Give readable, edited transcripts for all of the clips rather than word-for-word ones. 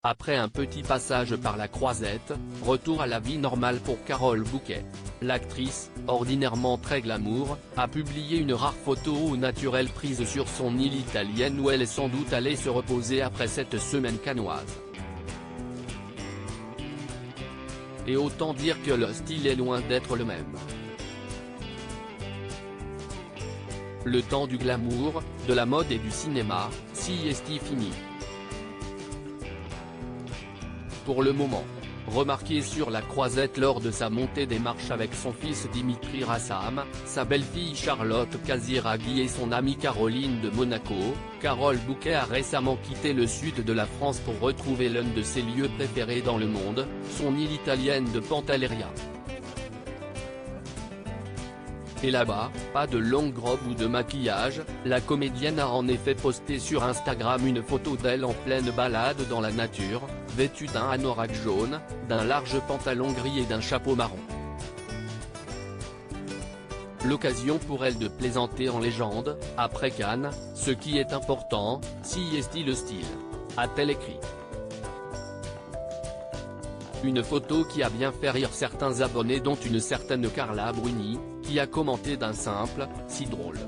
Après un petit passage par la Croisette, retour à la vie normale pour Carole Bouquet. L'actrice, ordinairement très glamour, a publié une rare photo au naturel prise sur son île italienne où elle est sans doute allée se reposer après cette semaine cannoise. Et autant dire que le style est loin d'être le même. Le temps du glamour, de la mode et du cinéma, si est fini. Pour le moment. Remarqué sur la Croisette lors de sa montée des marches avec son fils Dimitri Rassam, sa belle-fille Charlotte Casiraghi et son amie Caroline de Monaco, Carole Bouquet a récemment quitté le sud de la France pour retrouver l'un de ses lieux préférés dans le monde, son île italienne de Pantelleria. Et là-bas, pas de longue robe ou de maquillage, la comédienne a en effet posté sur Instagram une photo d'elle en pleine balade dans la nature, vêtue d'un anorak jaune, d'un large pantalon gris et d'un chapeau marron. L'occasion pour elle de plaisanter en légende, après Cannes, ce qui est important, si est le style, a-t-elle écrit. Une photo qui a bien fait rire certains abonnés dont une certaine Carla Bruni, qui a commenté d'un simple « si drôle ».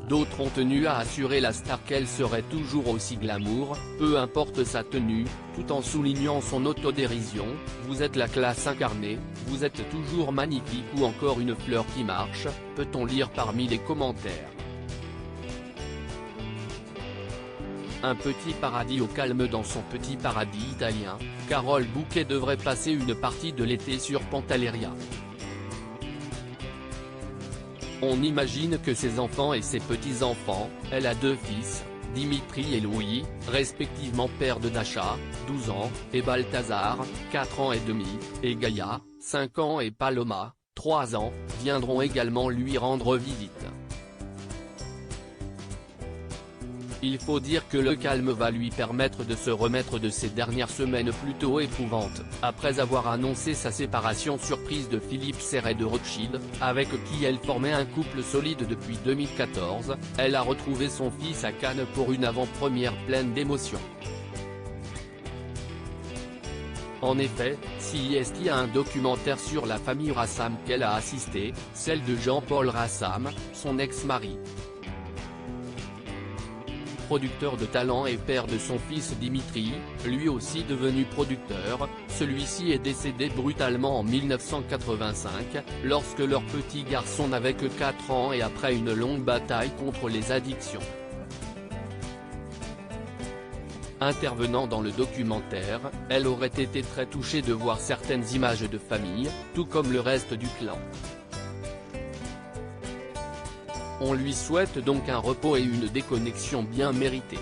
D'autres ont tenu à assurer la star qu'elle serait toujours aussi glamour, peu importe sa tenue, tout en soulignant son autodérision, « Vous êtes la classe incarnée, vous êtes toujours magnifique » ou encore une fleur qui marche, peut-on lire parmi les commentaires. Un petit paradis au calme dans son petit paradis italien, Carole Bouquet devrait passer une partie de l'été sur Pantelleria. On imagine que ses enfants et ses petits-enfants, elle a deux fils, Dimitri et Louis, respectivement père de Dasha, 12 ans, et Balthazar, 4 ans et demi, et Gaïa, 5 ans et Paloma, 3 ans, viendront également lui rendre visite. Il faut dire que le calme va lui permettre de se remettre de ces dernières semaines plutôt éprouvantes, après avoir annoncé sa séparation surprise de Philippe Serret de Rothschild, avec qui elle formait un couple solide depuis 2014, elle a retrouvé son fils à Cannes pour une avant-première pleine d'émotions. En effet, CIST a un documentaire sur la famille Rassam qu'elle a assisté, celle de Jean-Paul Rassam, son ex-mari. Producteur de talent et père de son fils Dimitri, lui aussi devenu producteur, celui-ci est décédé brutalement en 1985, lorsque leur petit garçon n'avait que 4 ans et après une longue bataille contre les addictions. Intervenant dans le documentaire, elle aurait été très touchée de voir certaines images de famille, tout comme le reste du clan. On lui souhaite donc un repos et une déconnexion bien méritée.